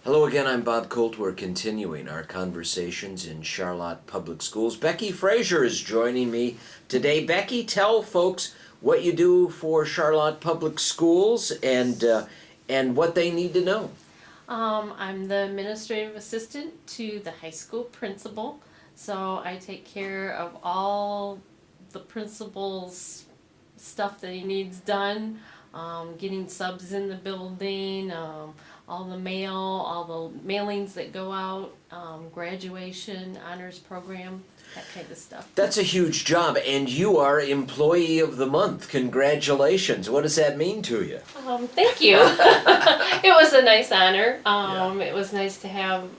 Hello again, I'm Bob Colt. We're continuing our conversations in Charlotte Public Schools. Becky Frazier is joining me today. Becky, tell folks what you do for Charlotte Public Schools and what they need to know. I'm the administrative assistant to the high school principal, so I take care of all the principal's stuff that he needs done, getting subs in the building, all the mail, all the mailings that go out, graduation, honors program, that kind of stuff. That's a huge job, and you are Employee of the Month. Congratulations. What does that mean to you? Thank you. It was a nice honor. It was nice to have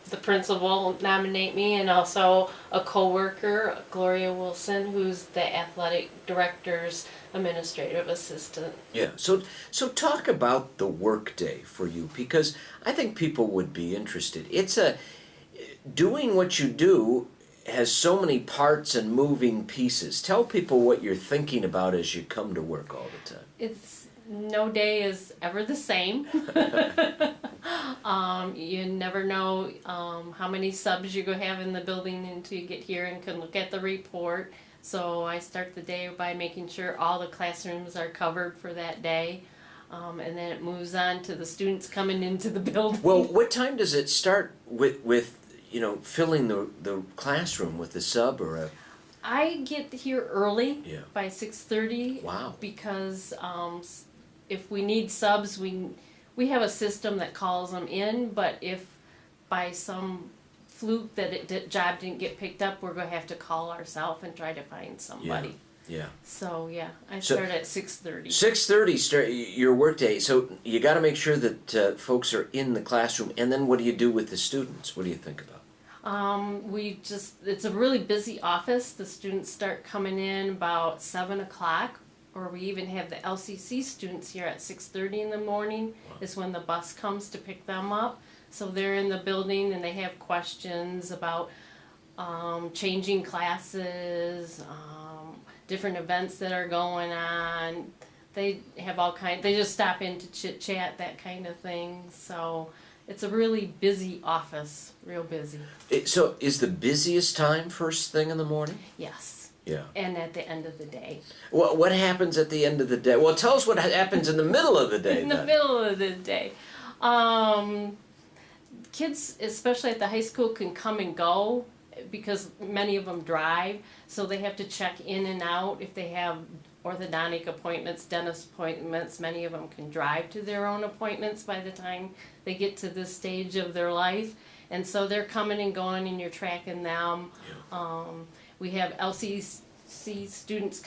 the principal nominate me, and also a co-worker, Gloria Wilson, who's the athletic director's administrative assistant. Yeah, so talk about the workday for you, because I think people would be interested. Doing what you do has so many parts and moving pieces. Tell people what you're thinking about as you come to work all the time. It's no day is ever the same. You never know how many subs you're going to have in the building until you get here and can look at the report. So I start the day by making sure all the classrooms are covered for that day. And then it moves on to the students coming into the building. Well, what time does it start with filling the classroom with a sub or a... I get here early, by 6:30. Wow. Because if we need subs, we have a system that calls them in, but if by some fluke that job didn't get picked up, we're going to have to call ourselves and try to find somebody. Yeah. So I start at 6:30. 6:30 start your workday. So you got to make sure that folks are in the classroom, and then what do you do with the students? What do you think about? It's a really busy office. The students start coming in about 7 o'clock, or we even have the LCC students here at 6:30 in the morning. Wow. Is when the bus comes to pick them up. So they're in the building and they have questions about changing classes, different events that are going on. They have they just stop in to chit chat, that kind of thing. So it's a really busy office, real busy. So is the busiest time first thing in the morning? Yes. Yeah. And at the end of the day. Well, what happens at the end of the day? Well, tell us what happens in the middle of the day. In the middle of the day. Kids, especially at the high school, can come and go because many of them drive, so they have to check in and out. If they have orthodontic appointments, dentist appointments, many of them can drive to their own appointments by the time they get to this stage of their life. And so they're coming and going and you're tracking them. Yeah. We have LCC students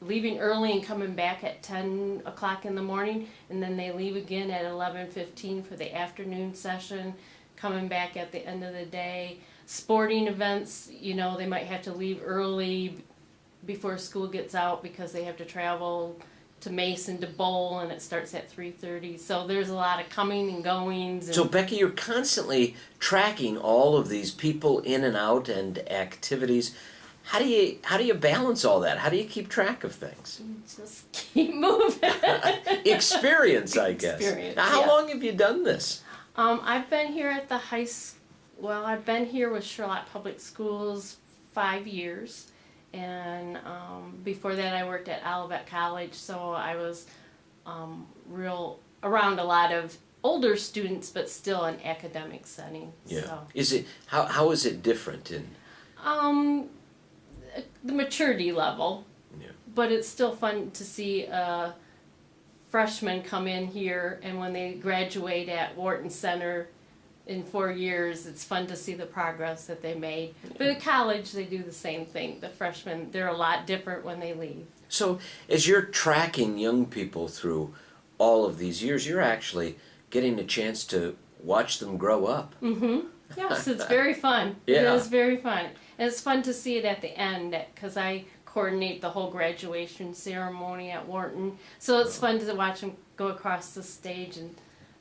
leaving early and coming back at 10 o'clock in the morning, and then they leave again at 11:15 for the afternoon session, coming back at the end of the day. Sporting events, they might have to leave early before school gets out because they have to travel to Mason to bowl, and it starts at 3:30. So there's a lot of coming and goings. So Becky, you're constantly tracking all of these people in and out and activities. How do you balance all that? How do you keep track of things? Just keep moving. Experience, I guess. Experience. Now, how long have you done this? I've been here at the I've been here with Charlotte Public Schools 5 years, and before that I worked at Olivet College, so I was around a lot of older students, but still an academic setting. Yeah. So. How is it different in? The maturity level. Yeah. But it's still fun to see freshmen come in here, and when they graduate at Wharton Center in 4 years, it's fun to see the progress that they made. Yeah. But at college, they do the same thing. The freshmen, they're a lot different when they leave. So as you're tracking young people through all of these years, you're actually getting a chance to watch them grow up. Mm-hmm. Yes, it's very fun. Yeah. It is very fun. And it's fun to see it at the end, because I coordinate the whole graduation ceremony at Wharton. So it's fun to watch them go across the stage and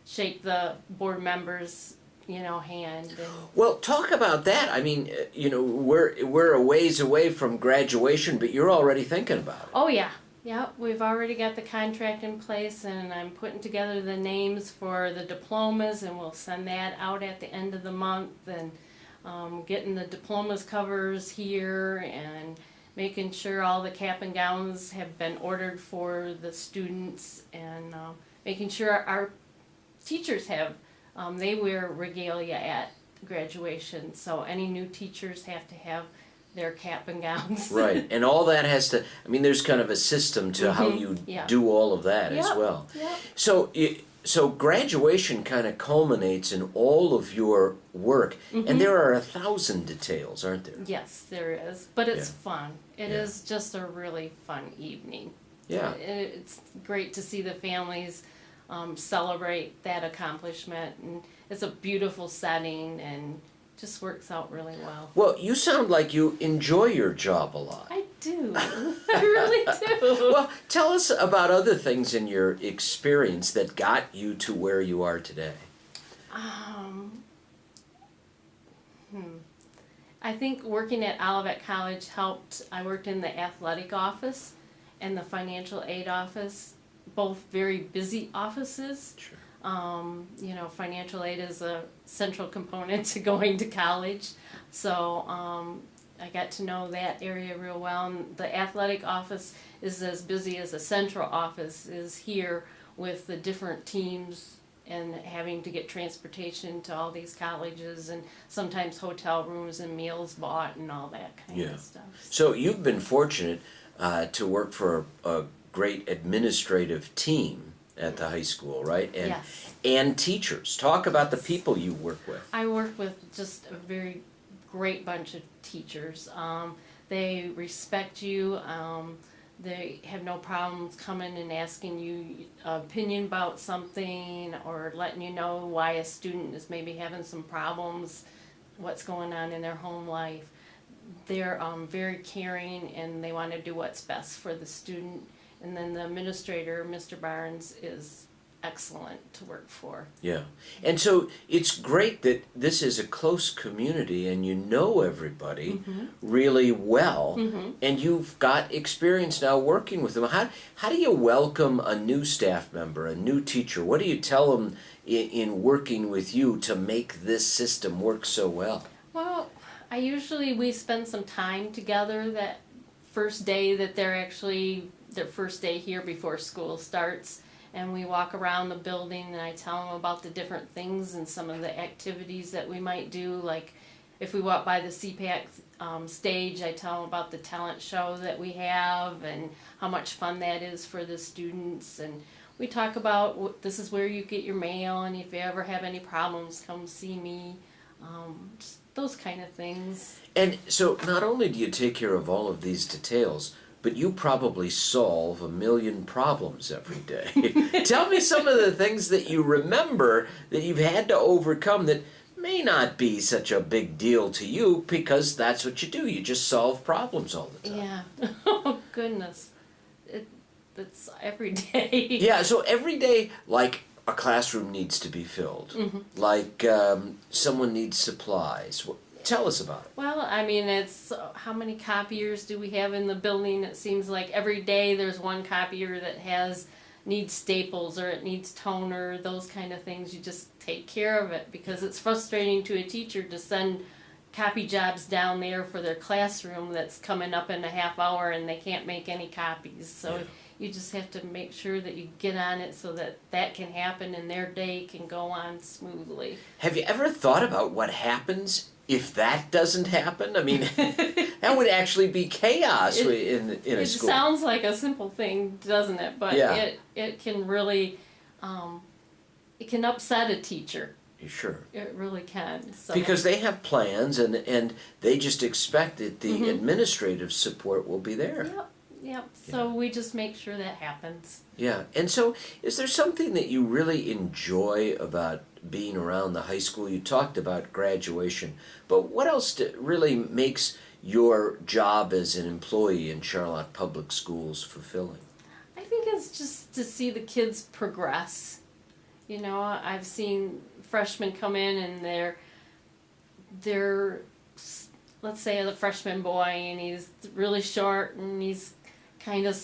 shake the board members' hand. Well, talk about that. I mean, we're a ways away from graduation, but you're already thinking about it. Oh yeah, Yep, we've already got the contract in place, and I'm putting together the names for the diplomas, and we'll send that out at the end of the month, and getting the diplomas covers here, and making sure all the cap and gowns have been ordered for the students, and making sure our teachers have, they wear regalia at graduation, so any new teachers have to have their cap and gowns. Right, and all that has to, I mean, there's kind of a system to how you Yeah. do all of that as Yep. well. Yep. So graduation kind of culminates in all of your work, and there are 1,000 details, aren't there? Yes, there is, but it's Yeah. fun. It Yeah. is just a really fun evening. Yeah. It's great to see the families celebrate that accomplishment, and it's a beautiful setting, and just works out really well. Well, you sound like you enjoy your job a lot. I do. I really do. Well, tell us about other things in your experience that got you to where you are today. Um, I think working at Olivet College helped. I worked in the athletic office and the financial aid office, both very busy offices. Sure. Financial aid is a central component to going to college, so I got to know that area real well. And the athletic office is as busy as the central office is here, with the different teams and having to get transportation to all these colleges, and sometimes hotel rooms and meals bought and all that kind Yeah. of stuff. So you've been fortunate to work for a great administrative team at the high school, right? And, Yes. and teachers. Talk about the people you work with. I work with just a very great bunch of teachers. They respect you. They have no problems coming and asking you opinion about something, or letting you know why a student is maybe having some problems, what's going on in their home life. They're very caring, and they want to do what's best for the student. And then the administrator, Mr. Barnes, is excellent to work for. Yeah. And so it's great that this is a close community and you know everybody really well, and you've got experience now working with them. How do you welcome a new staff member, a new teacher? What do you tell them in working with you to make this system work so well? Well, we spend some time together that first day that their first day here before school starts, and we walk around the building, and I tell them about the different things and some of the activities that we might do. Like if we walk by the CPAC stage, I tell them about the talent show that we have and how much fun that is for the students. And we talk about this is where you get your mail, and if you ever have any problems, come see me. Just those kind of things. And so not only do you take care of all of these details, but you probably solve 1,000,000 problems every day. Tell me some of the things that you remember that you've had to overcome that may not be such a big deal to you, because that's what you do. You just solve problems all the time. Yeah. Oh, goodness. It's every day. Yeah, so every day, like a classroom needs to be filled, like someone needs supplies. Tell us about it. Well, I mean, it's how many copiers do we have in the building? It seems like every day there's one copier that needs staples, or it needs toner, those kind of things. You just take care of it, because it's frustrating to a teacher to send copy jobs down there for their classroom that's coming up in a half hour and they can't make any copies. So you just have to make sure that you get on it so that that can happen and their day can go on smoothly. Have you ever thought about what happens if that doesn't happen? I mean, that would actually be chaos in a school. It sounds like a simple thing, doesn't it? But Yeah. it can really, it can upset a teacher. Sure. It really can. So Because they have plans, and they just expect that the administrative support will be there. Yep. So we just make sure that happens. Yeah. And so is there something that you really enjoy about being around the high school? You talked about graduation, but what else really makes your job as an employee in Charlotte Public Schools fulfilling? I think it's just to see the kids progress. You know, I've seen freshmen come in and they're let's say the freshman boy, and he's really short and he's kind of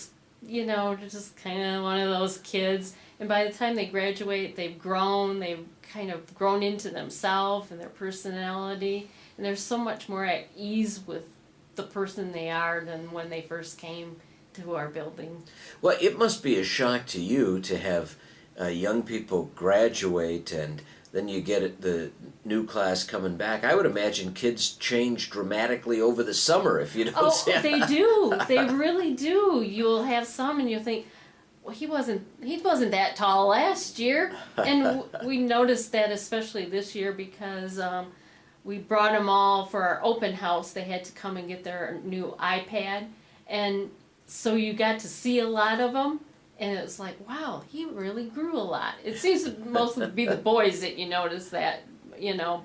just kind of one of those kids. And by the time they graduate, they've kind of grown into themselves and their personality. And they're so much more at ease with the person they are than when they first came to our building. Well, it must be a shock to you to have young people graduate and then you get the new class coming back. I would imagine kids change dramatically over the summer if you don't say Oh, they do. They really do. You'll have some and you'll think, well, he wasn't that tall last year. And we noticed that especially this year because we brought them all for our open house. They had to come and get their new iPad. And so you got to see a lot of them. And it was like, wow, he really grew a lot. It seems to mostly be the boys that you notice that,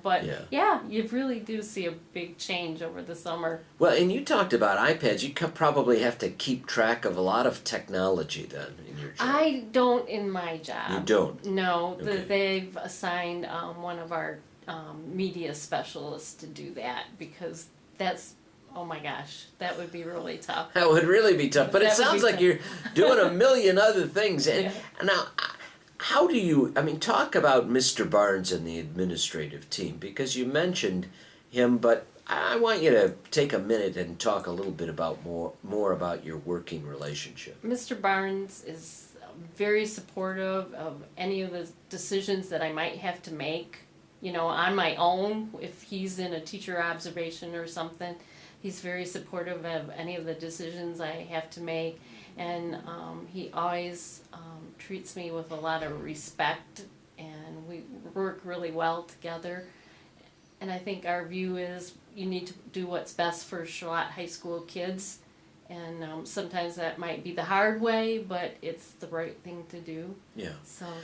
But yeah, you really do see a big change over the summer. Well, and you talked about iPads. You probably have to keep track of a lot of technology then in your job. I don't in my job. You don't? No, Okay. they've assigned one of our media specialists to do that because oh my gosh, that would be really tough. That would really be tough. But it That would sounds be like tough. you're doing a million other things. And Yeah. now, how do you, talk about Mr. Barnes and the administrative team, because you mentioned him, but I want you to take a minute and talk a little bit about more about your working relationship. Mr. Barnes is very supportive of any of the decisions that I might have to make, on my own. If he's in a teacher observation or something, he's very supportive of any of the decisions I have to make. And he always treats me with a lot of respect, and we work really well together. And I think our view is you need to do what's best for Charlotte High School kids. And sometimes that might be the hard way, but it's the right thing to do. Yeah.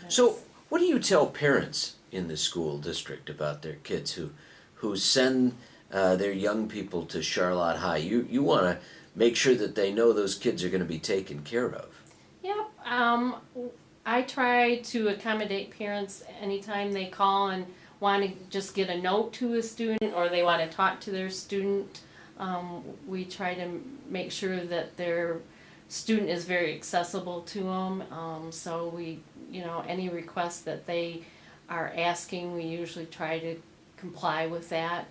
So What do you tell parents in the school district about their kids who send their young people to Charlotte High? You want to make sure that they know those kids are going to be taken care of. Yep. I try to accommodate parents anytime they call and want to just get a note to a student or they want to talk to their student. We try to make sure that their student is very accessible to them. So we, any requests that they are asking, we usually try to comply with that.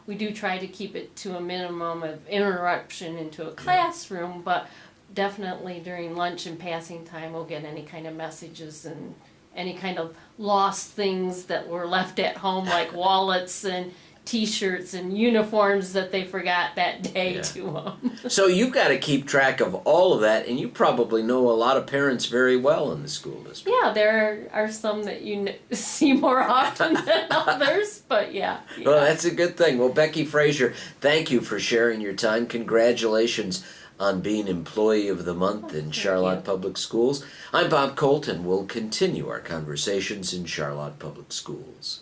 We do try to keep it to a minimum of interruption into a classroom, but definitely during lunch and passing time we'll get any kind of messages and any kind of lost things that were left at home, like wallets and T-shirts and uniforms that they forgot that day to them. So you've got to keep track of all of that, and you probably know a lot of parents very well in the school district. Yeah, there are some that you see more often than others, but yeah. Well, that's a good thing. Well, Becky Frazier, thank you for sharing your time. Congratulations on being Employee of the Month in Charlotte Public Schools. I'm Bob Colton. We'll continue our conversations in Charlotte Public Schools.